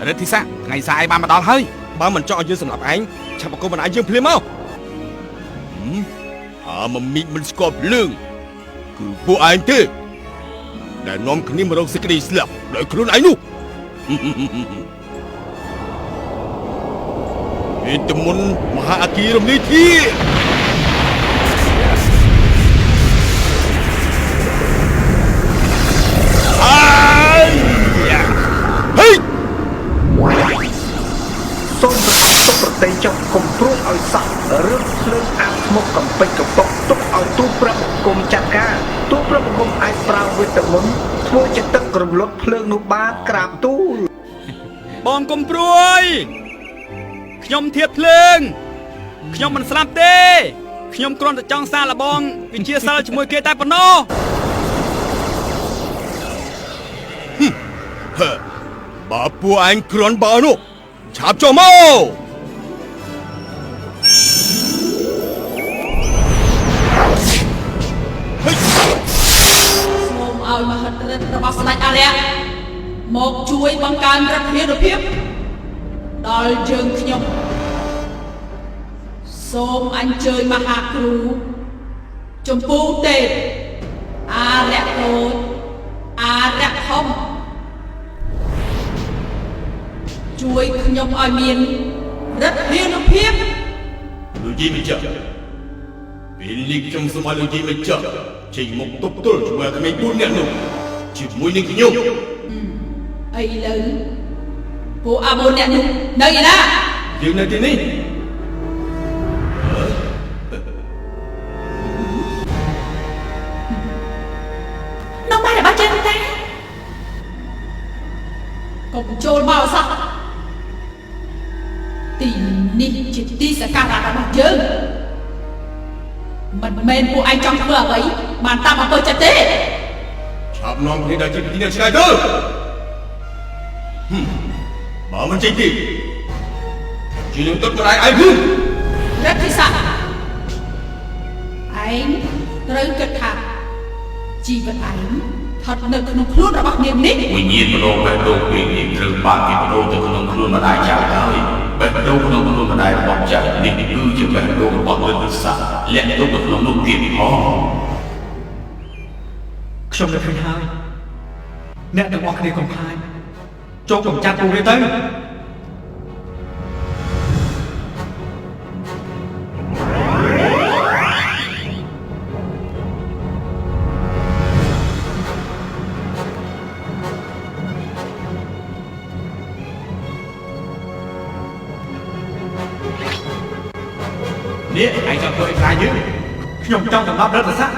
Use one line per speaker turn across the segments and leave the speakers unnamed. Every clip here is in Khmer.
រិទ្ធិស័កថ្ងៃស្អែកបានមកដល់ហើយបើមិនចង់ឲ្យយើងសម្លាប់ឯងឆាប់បកគោបណ្ដាយើងភ្លាមមកមមីមិនស្គាល់ភ្លើងគឺពួកឯងទេដែលនាំគ្នាមករកសេចក្តីស្លាប់ដោយខ្លួនឯងនោះវេទមន្តមហាអគាររំលាយធា
សូមទុកប្រទេសចុះកុំព្រួយឲ្យសោះរឿងភ្លើងអាបស្មុកកំពេចកំប៉ុកទុកឲ្យទូប្រឹកគុំចាត់ការទូប្រឹកគុំអាចប្រើវេទមន្តធ្វើជាទឹករំលត់ភ្លើងនោះបានក្រាបទូល
បងកុំព្រួយខ្ញុំធៀបភ្លើងខ្ញុំមិនស្លាប់ទេខ្ញុំគ្រាន់តែចង់សាកល្បងវិជាសិលជាមួយគេតែប៉ុណ្ណោះ
បើពួកឯងគ្រាន់បើនោះឆាប់ចុះមក
សូមឲ្យមហិទ្ធិឫទ្ធិរបស់ស្ដេចអារ្យមកជួយបង្កើនរដ្ឋាភិបាលដល់យើងខ្ញុំសូមអញ្ជើញមហាគ្រូចម្ពូទេពអារ្យតូចអារ្យធំជួយខ្ញុំឲ្យមានរដ្ឋាភិបាល
លោកយាយម្ចាស់ពេលនេះខ្ញុំសូមឲ្យលោកយាយម្ចាស់ចេញមកទប់ទល់ជាមួយក្មេង4នាក់នោះជាមួយនឹងខ្ញុំ
ឥឡូវពួកអា4នាក់នោះនៅឯណា
យើងនៅទីនេះ
នៅបានរបស់យើងតែកុំចូលមកសោះទីនេះជាទីសក្ការៈរបស់យើងមិនមែនពួកឯងចង់ធ្វើអ្វីបានតាមអំពើចិត្តទេ
ឆាប់នាំគ្នាដល់ទីនេះឆ្ងាយទៅបើមិនចេញទេជានឹងទុកម្ដាយឯងវិញ
រដ្ឋិស័កឯងត្រូវគិតថាជីវិតឯងស្ថិតនៅក្នុងខ្លួនរបស់នាងនេះ
វិញ្ញាណបដូរបេះដូងពេលនេះត្រូវបានគេបដូរទៅក្នុងខ្លួនម្ដាយចាស់ហើយបេះដូងក្នុងខ្លួនម្ដាយរបស់ចាស់នេះគឺជាបេះដូងរបស់រដ្ឋិស័កលាក់ទុកនៅក្នុងនោះទៀតផង
ខ្ញុំនឹកឃើញហើយអ្នកទាំងអស់គ្នាកុំខ្លាចចូលកំចាត់ពួកវាទៅ
នេះឯងចង់ធ្វើអីខ្លាចយើង
ខ្ញុំចង់សម្លាប់រដ្ឋិស័ក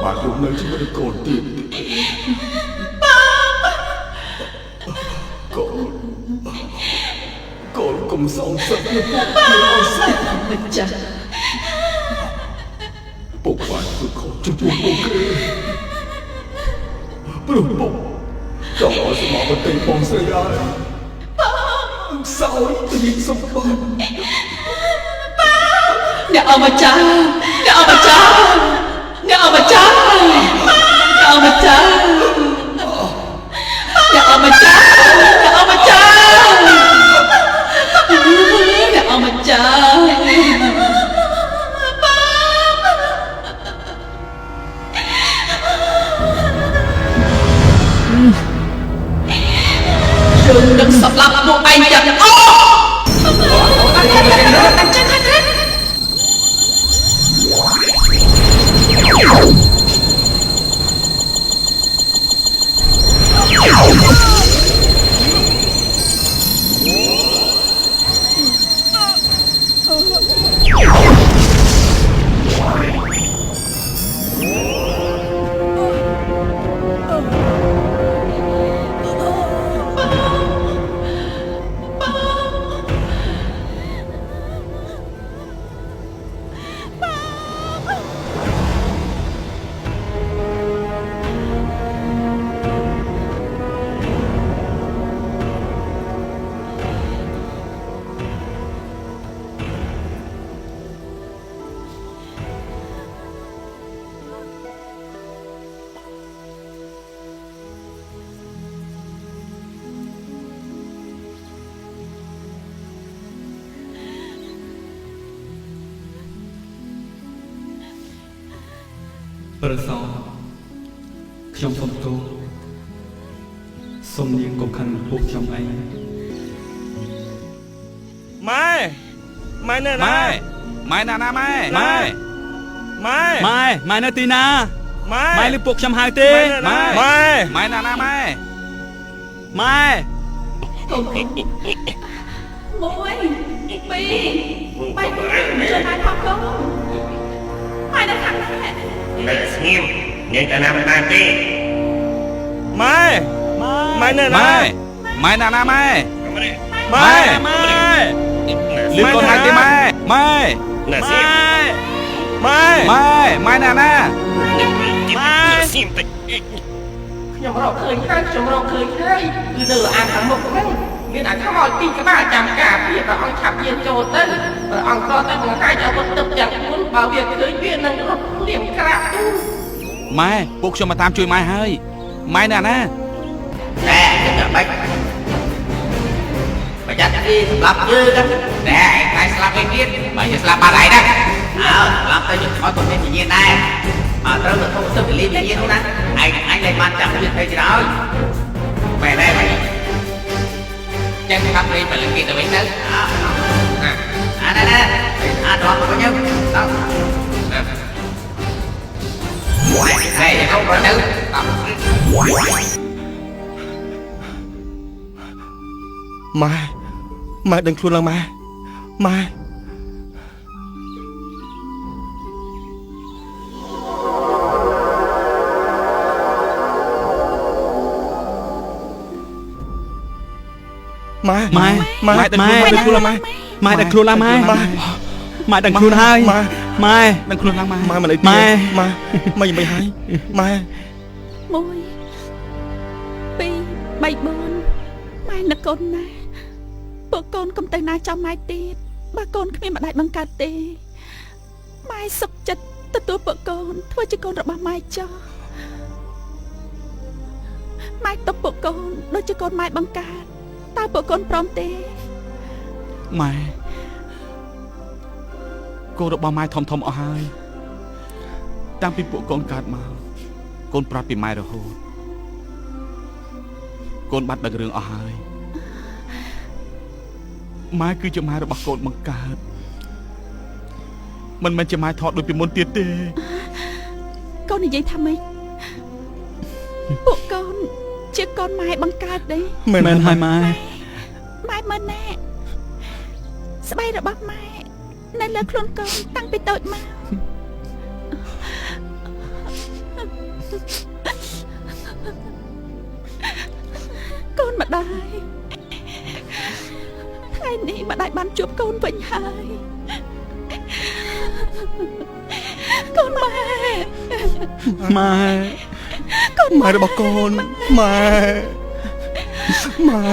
បានរស់នៅជាមួយនឹងកូនទៀតកូន ុំសងសឹកពុកមានអស់សិន
ម្ចាស់
ពុកបានធ្វើខុសចំពោះពួកគេព្រោះពុកចង់ឲ្យស្មោះបន្ទៃបងស្រីហើយសោយទៅមានសុខបាន
អ្នកអម្ចាស់អ្នកអម្ចាស់អ្នកអម្ចាស់អ្នកអម្ចាស់អ្នកអម្ចាស់អ្នកអម្ចាស់អ្នកអម្ចាស់យើងនឹងសម្លាប់ពួកឯងទាំងអស់អញ្ចឹងហើយ
ព្រះសង្ឃខ្ញុំសូមទោសសូមនាងកុំខឹងពួកខ្ញុំឯង
ម៉ែម៉ែនៅណា
ម៉ែណាណាម៉ែ
ម៉ែ
ម៉ែនៅទីណា
ម៉ែ
ម៉ែឬពួកខ្ញុំហៅទេ
ម៉ែ
ម៉ែណាណាម៉ែម៉ែ
មួយពីរបែកជួយឲ្យផងកូនម៉ែនៅខាងណា
នៅស្ងៀមញ៉ៃតាណាមិនបានទេ
ម៉ែម៉ែនៅណា
ម៉ែណាណាម៉ែ
ម៉ែ
ម៉ែលឺកូនហៅទេម៉ែម៉ែ
នៅស្ងៀម
ម៉ែ
ម៉ែណាណា
នៅស្ងៀមតិច
ខ្ញុំរកឃើញហើយខ្ញុំរកឃើញហើយគឺនៅអានខាងមុខហ្នឹងមានអាខ្មោចពីរក្បាលចាំការពារព្រះអង្គឆាប់យានចូលទៅព្រះអង្គក៏តែបង្ហាញអាវុធទឹកទាំង4បើវាឃើញវានឹងរត់លៀមក្រាបទូ
ម៉ែពួកខ្ញុំមកតាមជួយម៉ែហើយម៉ែណាណា
តែចាំបាច់ប្រយ័ត្នទីសម្រាប់យើងតែឯងស្លាប់វិញទៀតបើយើងស្លាប់បាត់ហើយណាស្លាប់ទៅយើងខត់ទៅមានវិញ្ញាណដែរត្រូវទៅធំទឹកវិញ្ញាណនោះណាឯងលែងបានចាប់វាទៅច្រើនមែនទេចឹងខាប់វិញបលិគិតទៅវិញទៅណាអាដកទៅវិញទៅហើយយកទៅទៅ
ម៉ែដឹងខ្លួនឡើងម៉ែ
ម៉ែដឹងខ្លួនម៉ែម៉ែដឹងខ្លួនហើយម៉ែម៉ែដឹងខ្លួនហើយម៉ែដឹងខ្លួនឡើងម៉ែម៉ែមិនអីទេម៉ែមិនហើយម៉ែ
1 2 3 4ម៉ែនឹកកូនណាពួកកូនកុំទៅណាចាំម៉ែទៀតបើកូនគ្មានម្ដាយបង្កើតទេម៉ែសុខចិត្តទទួលពួកកូនធ្វើជាកូនរបស់ម៉ែចុះម៉ែទុកពួកកូនដូចជាកូនម៉ែបង្កើតតើពួកកូនព្រមទេ
ម៉ែកូនរបស់ម៉ែធំអស់ហើយតាំងពីពួកកូនកើតមកកូនប្រាប់ពីម៉ែរហូតកូនបាត់ដឹងរឿងអស់ហើយម៉ែគឺជាម៉ែរបស់កូនបង្កើតមិនមែនជាម៉ែថតដូចពីមុនទៀតទេ
កូននិយាយថាម៉េចពួកកូនជាកូនម៉ែបង្កើតទេ
មែនហើយម៉ែ
ម៉ែមើលណែស្បែករបស់ម៉ែនៅលើខ្លួនកូនតាំងពីតូចមកកូនម្ដាយថ្ងៃ នេះម្ដាយបានជួបកូនវិញហើយកូនម៉ែ
ម៉ែ
កូន
ម៉ែរបស់កូនម៉ែម៉ែ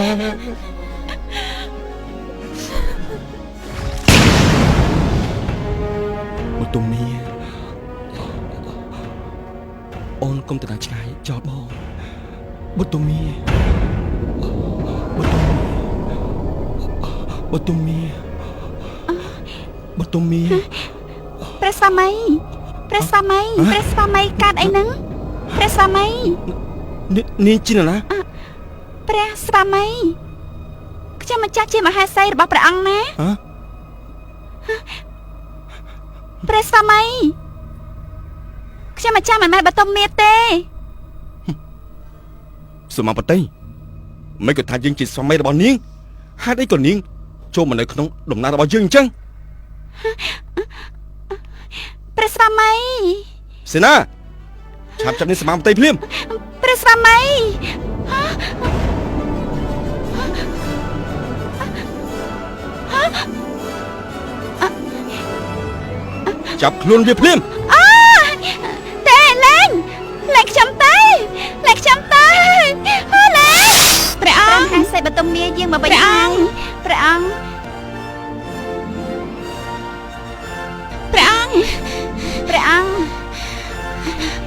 បុទុមីអូនកុំទៅណាឆ្ងាយចោលបងបុទុមីបុទុមី
ព្រះស្វាមីព្រះស្វាមីព្រះស្វាមីកាត់អីហ្នឹងព្រះស្វាមី
នាងជាណា
ព្រះស្វាមីខ្ញុំម្ចាស់ជាមហេសីរបស់ព្រះអង្គណា
ហ៎
ព្រះស្វាមីខ្ញុំម្ចាស់មិនមែនបតុមមាសទេ
សុំមកបតីមិនក៏ថាយើងជាស្វាមីរបស់នាងហេតុអីក៏នាងចូលមកនៅក្នុងដំណើររបស់យើងអញ្ចឹង
ព្រះស្វាមី
សេនាឆាប់ចាប់នាងសមាបតីភ្លាម
ព្រះស្វាមី
ចាប់ខ្លួនវាភ្លាម
ទេលេងខ្ញុំទេលេងខ្ញុំទេលេងព្រះអង្គព្រះហេសីបតុមមាសយើងមកវិញហើយព្រះអង្គ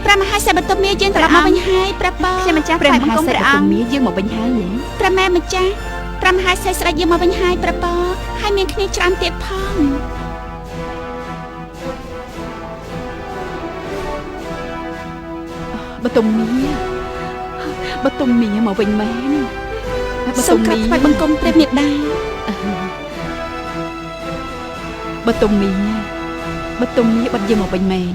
ព្រះមហាសេបតុមាយើងត្រឡប់មកវិញហើយព្រះបងខ្ញុំម្ចាស់ព្រះមហាសេបតុមាយើងមកវិញហើយព្រះម៉ែម្ចាស់ព្រះមហាសេស្ដេចយើងមកវិញហើយព្រះបងហើយមានគ្នាច្រើនទៀតផងបតុមាមកវិញមែនសូមក្រាបថ្វាយបង្គំព្រះមេដាបតុមាបាត់យើងមកវិញមែន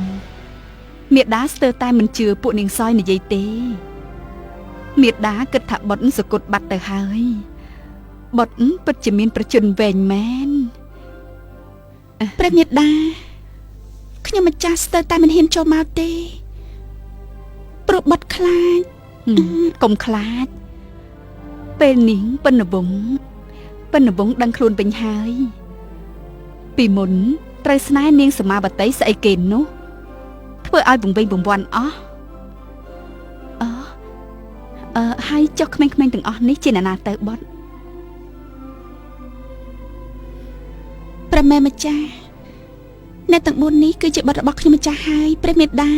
មេដាស្ទើរតែមិនជឿពួកនាងសយនិយាយទេមេដាគិតថាបុតសគុតបាត់ទៅហើយបុតពិតជាមានប្រជជនវែងមែនព្រះមេដាខ្ញុំម្ចាស់ស្ទើរតែមិនហ៊ានចូលមកទេព្រោះបុតខ្លាចកុំខ្លាចពេលនាងពិនវងដឹងខ្លួនវិញហើយពីមុនត្រូវស្នេហ៍នាងសមាបតីស្អីគេនោះធ្វើឲ្យវង្វេងវង្វាន់អស់ហើយចុះក្មេងៗទាំងអស់នេះជាអ្នកណាទៅបុតព្រះមេម្ចាស់អ្នកទាំង4នេះគឺជាបុតរបស់ខ្ញុំម្ចាស់ហើយព្រះមេដា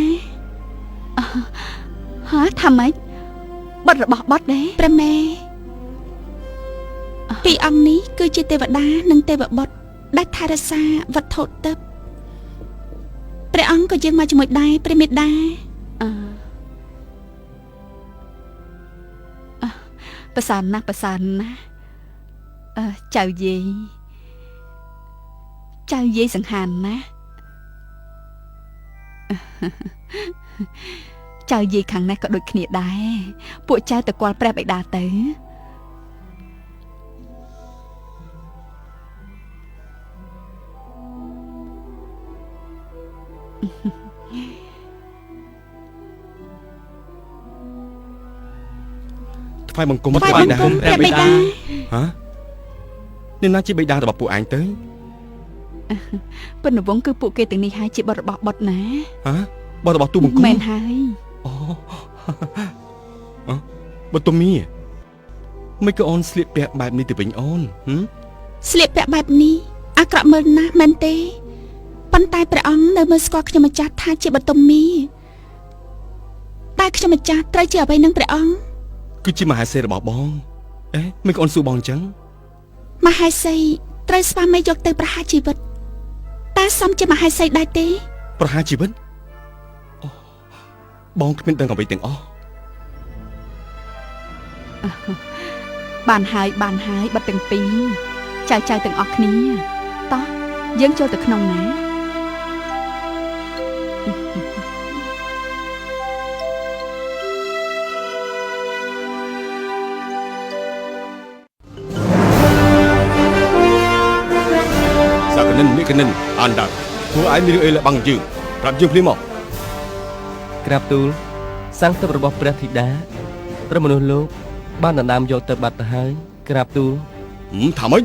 ថាម៉េចបុតរបស់បុតទេព្រះមេពីរអង្គនេះគឺជាទេវតានិងទេវបុត្រដែលថែរក្សាវត្ថុទឹកព្រះអង្គក៏យើងមកជាមួយដែរព្រះមេដាប្រសានណាចៅយាយសង្ហានណាចៅយាយខាងនេះក៏ដូចគ្នាដែរពួកចៅទៅគាល់ព្រះបិតាទៅ
ថ្វាយបង្គំព្រះបិតាហ៎នេះណាជាបិតារបស់ពួកឯងទៅ
ពិនវងគឺពួកគេទាំងនេះហើយជាបុត្ររបស់បុត្រណា
បុត្ររបស់ទូបង្គំ
មែនហើយ
បុត្រមីមិនក៏អូនស្លៀកពាក់បែបនេះទៅវិញអូន
ស្លៀកពាក់បែបនេះអាក្រក់មើលណាស់មែនទេប៉ុន្តែព្រះអង្គនៅមើលស្គាល់ខ្ញុំម្ចាស់ថាជាបតុមីតែខ្ញុំម្ចាស់ត្រូវជាអ្វីនឹងព្រះអង្គ
គឺជាមហេសីរបស់បងមិនក៏អូនសួរបងអញ្ចឹង
មហេសីត្រូវស្វាមីយកទៅប្រហារជីវិតតែសមជាមហេសីដែរទេ
ប្រហារជីវិតបងគ្មានដឹងអ្វីទាំងអស់
បានហើយបាត់ទាំងពីរចៅទាំងអស់គ្នាតោះយើងចូលទៅក្នុងណា
មេកនិនអានដាពួកឯងមានរឿងអីលបាំងយើងប្រាប់យើងភ្លាមមក
ក្រាបទូលសង្ឃទិបរបស់ព្រះធីតាព្រះមនុស្សលោកបានដណ្ដើមយកទៅបាត់ទៅហើយក្រាបទូល
ថាម៉េច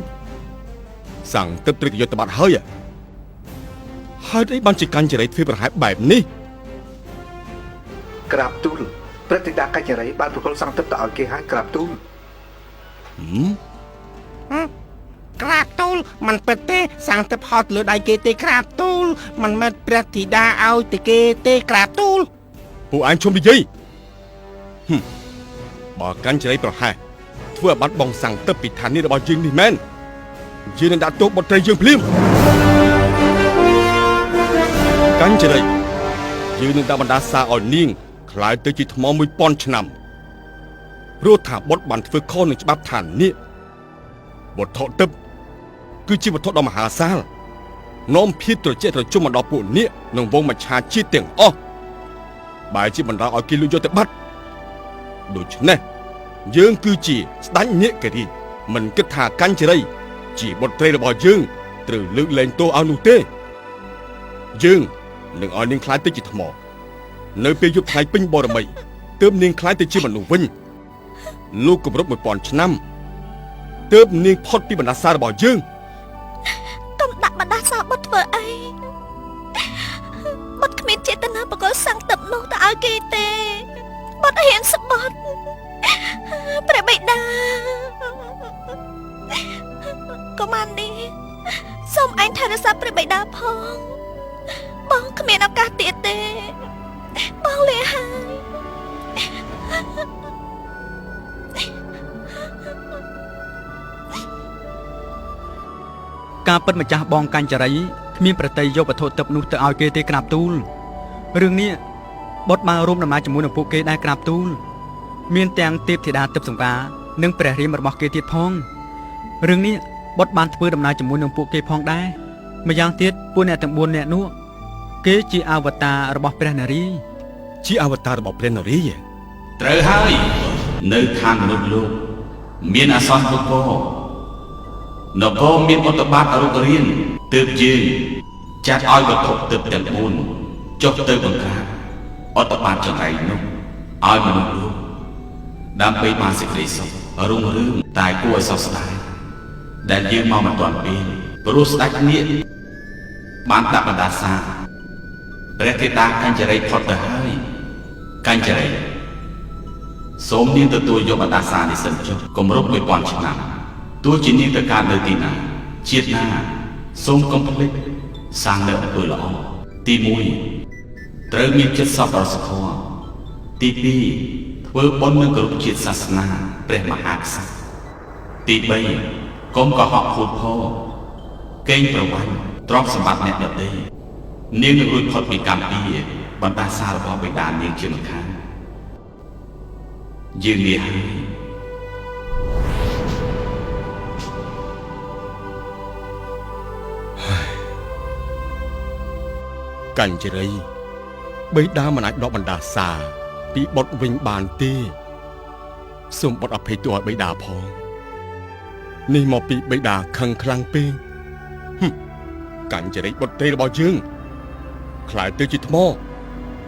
สั่งตึบตรึกยศบัตรเฮ้ยហើយអីបានជាកញ្ចរីធ្វើប្រហែលបែបនេះ
ក្រាបទូលព្រឹទ្ធាចារ្យកញ្ចរីបានប្រគល់សង្ឃទឹកទៅឲ្យគេហើយក្រាបទូល
ក្រាបទូលมันពិតទេសាំងទឹកហត់លើដៃគេទេក្រាបទូលมันមិនព្រះធីតាឲ្យតែគេទេក្រាបទូល
ពួកឯងឈុំនិយាយបើកញ្ចរីប្រហែលធ្វើឲ្យបាត់បង់សង្ឃទឹកពីឋានីរបស់យើងនេះមែនយើងនឹងដាក់ទោសបុត្រីយើងភ្លាមកញ្ចរីយើងនឹងដាក់បណ្ដាសាឲ្យនាងខ្លាយទៅជាថ្ម 1000 ឆ្នាំព្រោះថាបុត្របានធ្វើខុសនឹងច្បាប់ឋានីវត្ថុទឹកគឺជាវត្ថុដ៏មហាសាលនាំភាពត្រជាក់ត្រជុំមកដល់ពួកនាគនិងវងមច្ឆាជាតិទាំងអស់បែរជាបណ្ដាលឲ្យគេលួចយកទៅបាត់ដូច្នេះយើងគឺជាស្ដេចនាគរាជមិនគិតថាកញ្ចរីជាបុត្រីរបស់យើងត្រូវលើកលែងទោសឲ្យនោះទេយើងនឹងឲ្យនាងខ្លាយទៅជាថ្មនៅពេលយប់ថ្ងៃពេញបរមីទើបនាងខ្លាយទៅជាមនុស្សវិញលោកគម្រប់ 1000 ឆ្នាំទើបនាងផុតពីបណ្ដាសារបស់យើង
កុំដាក់បណ្ដាសាបុតធ្វើអីបុតគ្មានចេតនាបកលសង្ឃទឹកនោះទៅឲ្យគេទេបុតហ៊ានស្បត់ព្រះបិតាកុំអាននេះសូមអញថែរក្សាព្រះបិតាផងបងគ្មានឱកាសទៀតទេបងលាហើយ
ការពិតម្ចាស់បងកញ្ចរីគ្មានប្រតិយកវត្ថុទឹកនោះទៅឲ្យគេទេក្រាបទូលរឿងនេះបុត្របានរួមដំណើរជាមួយនឹងពួកគេដែរក្រាបទូលមានទាំងទេពធីតាទិព្វសង្ការនិងព្រះរាមរបស់គេទៀតផងរឿងនេះបុត្របានធ្វើដំណើរជាមួយនឹងពួកគេផងដែរម្យ៉ាងទៀតពួកអ្នកទាំង4នាក់នោះគេជាអវតាររបស់ព្រះនារី
ជាអវតាររបស់ព្រះនារី
ត្រូវហើយនៅខាងមនុស្សលោកមានអសន្នពុទ្ធនគរមានឧត្តបាតរុករៀនទើបយើងចាត់ឲ្យវត្ថុទិព្វទាំង4ចុះទៅបង្ក្រាបឧត្តបាតចង្រៃនោះឲ្យមនុស្សលោកដើម្បីបានសេចក្តីសុខរុងរឿងតែគួរឲ្យសោកស្ដាយដែលយើងមកមិនទាន់ពេលព្រោះស្ដេចនាគបានដាក់បណ្ដាសាព្រះទេតាកញ្ចរីផុតទៅហើយកញ្ចរីសូមនាងទទួលយកបណ្ដាសានេះសិនចុះគម្រប់ 1000 ឆ្នាំទោះជានាងទៅកើតនៅទីណាជាតិណាសូមកុំភ្លេចសាងនៅអំពើល្អទី1ត្រូវមានចិត្តសប្បុរសធម៌ទី2ធ្វើបុណ្យនឹងគោរពជាតិសាសនាព្រះមហាក្សត្រទី3កុំកុហកភូតភរកេងប្រវ័ញ្ចទ្រព្យសម្បត្តិអ្នកដទៃនាងនឹងរួចផុតពីកម្មពីបណ្ដាសារបស់បិតានាងជាមិនខានយើងលាហើយក
ញ្ចរីបិតាមិនអាចដកបណ្ដាសាពីបុត្រវិញបានទេសូមបុត្រអភ័យទោសឲ្យបិតាផងនេះមកពីបិតាខឹងខ្លាំងពេកកញ្ចរីបុត្រីរបស់យើងខ្លាយទៅជាថ្ម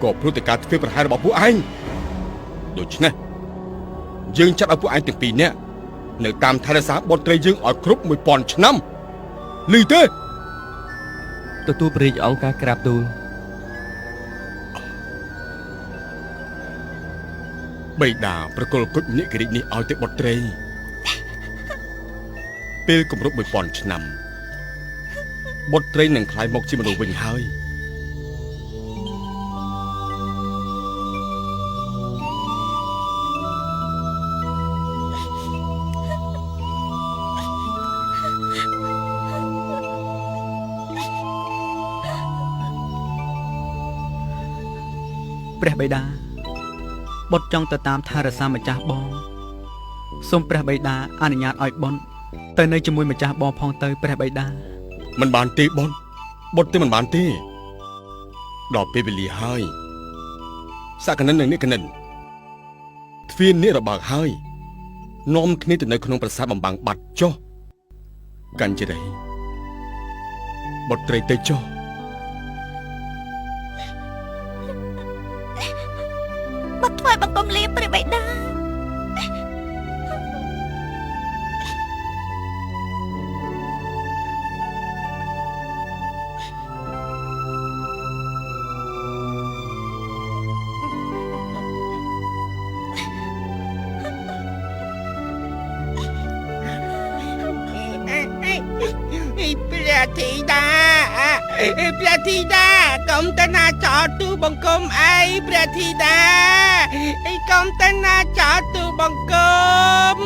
ក៏ព្រោះតែការធ្វើប្រហែលរបស់ពួកឯងដូច្នេះយើងចាត់ឲ្យពួកឯងទាំងពីរនាក់នៅតាមថែរក្សាបុត្រីយើងឲ្យគ្រប់ 1000 ឆ្នាំឮទេ
ទទួលព្រះរាជអង្គការក្រាបទូល
បិតាប្រគល់គុជនិករាជនេះឲ្យទៅបុត្រីពេលគម្រប់ 1000 ឆ្នាំបុត្រីនឹងក្លាយមកជាមនុស្សវិញហើយ
ព្រះបិតាបុត្រចង់ទៅតាមថែរក្សាម្ចាស់បងសូមព្រះបិតាអនុញ្ញាតឲ្យបុត្រទៅនៅជាមួយម្ចាស់បងផងទៅព្រះបិតា
មិនបានទេបុត្រទៅមិនបានទេដល់ពេលវេលាហើយសក្កិនិននិងនិកនិនទ្វារនេះរបើកហើយនាំគ្នាទៅនៅក្នុងប្រាសាទបំបាំងបាត់ចុះកញ្ចរីបុត្រីទៅចុះ
បាត់ថ្វាយបង្គំលាព្រះបិតា
ក
ធីតាព្រះធីតាកុំតាណាចោតទូបង្គំអីព្រះធីតាកុំតាណាចោតទូបង្គំ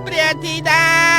ព្រះធីតា